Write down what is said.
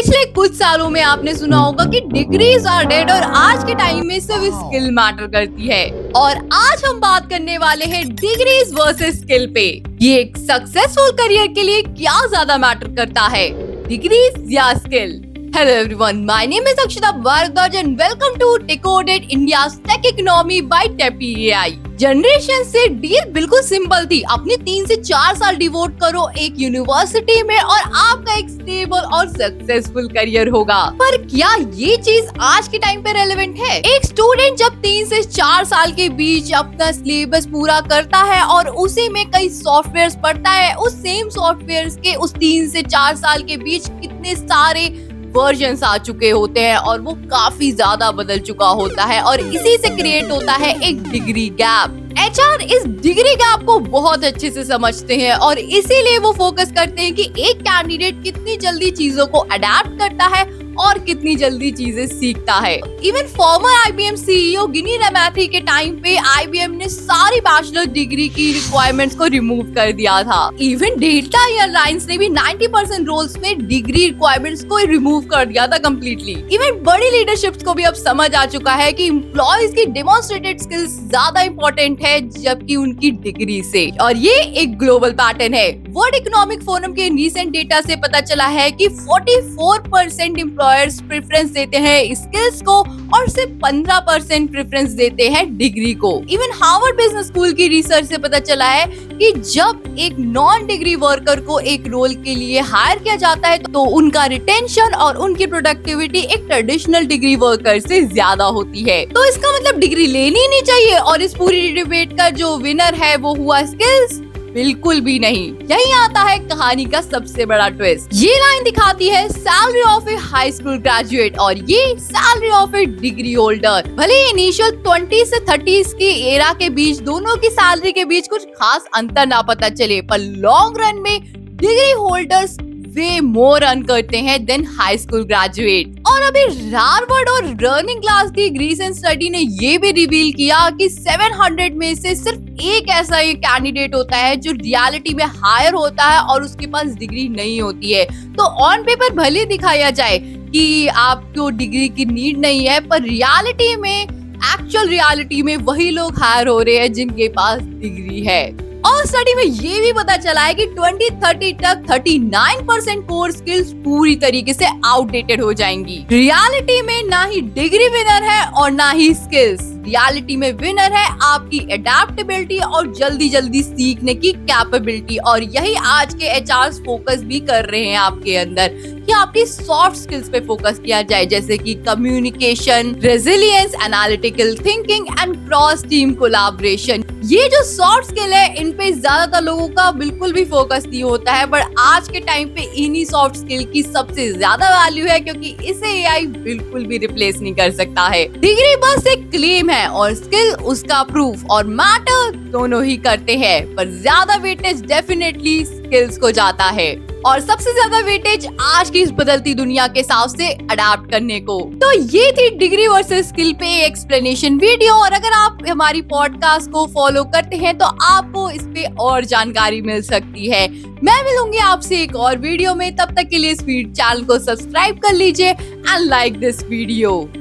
पिछले कुछ सालों में आपने सुना होगा कि डिग्रीज आर डेड और आज के टाइम में सिर्फ स्किल मैटर करती है। और आज हम बात करने वाले हैं डिग्रीज वर्सेस स्किल पे। ये एक सक्सेसफुल करियर के लिए क्या ज्यादा मैटर करता है, डिग्रीज या skill? Hello everyone, my name is Akshita Bharadwaj and welcome to Decoded India's Tech Economy by Teppy AI। Generation से डील बिल्कुल सिंपल थी, अपने 3 से 4 साल डिवोट करो एक यूनिवर्सिटी में और आपका एक स्टेबल और सक्सेसफुल करियर होगा। पर क्या ये चीज आज के टाइम पे रेलेवेंट है? एक स्टूडेंट जब 3 से 4 साल के बीच अपना सिलेबस पूरा करता है और उसी में कई सॉफ्टवेयर पढ़ता है, उस सेम सॉफ्टवेयर के उस 3 से 4 साल के बीच कितने सारे वर्जन्स आ चुके होते हैं और वो काफी ज्यादा बदल चुका होता है और इसी से क्रिएट होता है एक डिग्री गैप। एचआर इस डिग्री गैप को बहुत अच्छे से समझते हैं और इसीलिए वो फोकस करते हैं कि एक कैंडिडेट कितनी जल्दी चीजों को अडेप्ट करता है और कितनी जल्दी चीजें सीखता है। इवन फॉर्मर आईबीएम सीईओ गिनी रैमैथी के टाइम पे आईबीएम ने सारी बैचलर डिग्री की रिक्वायरमेंट्स को रिमूव कर दिया था। इवन डेल्टा एयरलाइंस ने भी 90% रोल्स में डिग्री रिक्वायरमेंट्स को रिमूव कर दिया था कम्प्लीटली। इवन बड़ी लीडरशिप्स को भी अब समझ आ चुका है कि एम्प्लॉयज की डेमोन्स्ट्रेटेड स्किल्स ज्यादा इंपॉर्टेंट है जबकि उनकी डिग्री से। और ये एक ग्लोबल पैटर्न है। वर्ल्ड इकोनॉमिक फोरम के रिसेंट डेटा से पता चला है कि 44% एम्प्लॉयर्स प्रेफरेंस देते हैं स्किल्स को और सिर्फ 15% प्रेफरेंस देते हैं डिग्री को। इवन हार्वर्ड बिजनेस स्कूल की रिसर्च से पता चला है कि जब एक नॉन डिग्री वर्कर को एक रोल के लिए हायर किया जाता है तो उनका रिटेंशन और उनकी प्रोडक्टिविटी एक ट्रेडिशनल डिग्री वर्कर से ज्यादा होती है। तो इसका मतलब डिग्री लेनी ही नहीं चाहिए और इस पूरी डिबेट का जो विनर है वो हुआ स्किल्स? बिल्कुल भी नहीं। यही आता है कहानी का सबसे बड़ा ट्विस्ट। ये लाइन दिखाती है salary of A high school graduate और ये salary of A degree holder. भले इनिशियल 20 से 30 की एरा के बीच दोनों की सैलरी के बीच कुछ खास अंतर ना पता चले, पर लॉन्ग रन में डिग्री होल्डर्स वे मोर अर्न करते हैं देन हाई स्कूल ग्रेजुएट। और अभी हार्वर्ड और रनिंग क्लास की रीसेंट स्टडी ने ये भी रिवील किया कि 700 में से सिर्फ एक ऐसा एक कैंडिडेट होता है जो रियलिटी में हायर होता है और उसके पास डिग्री नहीं होती है। तो ऑन पेपर भले दिखाया जाए कि आपको डिग्री की नीड नहीं है, पर रियलिटी में एक्चुअल रियलिटी में वही लोग हायर हो रहे हैं जिनके पास डिग्री है। और स्टडी में ये भी पता चला है कि 2030 तक 39% कोर स्किल्स पूरी तरीके से आउटडेटेड हो जाएंगी। रियलिटी में ना ही डिग्री विनर है और ना ही स्किल्स। रियलिटी में विनर है आपकी अडेप्टेबिलिटी और जल्दी जल्दी सीखने की कैपेबिलिटी। और यही आज के एचआर फोकस भी कर रहे हैं आपके अंदर कि आपकी सॉफ्ट स्किल्स पे फोकस किया जाए, जैसे कि communication, resilience, analytical thinking and cross team collaboration. ये जो सॉफ्ट स्किल है इन पे ज्यादातर लोगों का बिल्कुल भी फोकस नहीं होता है, पर आज के टाइम पे इन्हीं सॉफ्ट स्किल की सबसे ज्यादा वैल्यू है क्योंकि इसे एआई बिल्कुल भी रिप्लेस नहीं कर सकता है। डिग्री बस एक क्लेम है और स्किल उसका प्रूफ, और मैटर दोनों ही करते हैं, पर ज्यादा वेटेज डेफिनेटली स्किल्स को जाता है और सबसे ज्यादा वेटेज आज की इस बदलती दुनिया के हिसाब से अडेप्ट करने को। तो ये थी डिग्री वर्सेस स्किल पे एक्सप्लेनेशन वीडियो। और अगर आप हमारी पॉडकास्ट को फॉलो करते हैं तो आपको इस पे और जानकारी मिल सकती है। मैं मिलूंगी आपसे एक और वीडियो में, तब तक के लिए इस चैनल को सब्सक्राइब कर लीजिए एंड लाइक दिस वीडियो।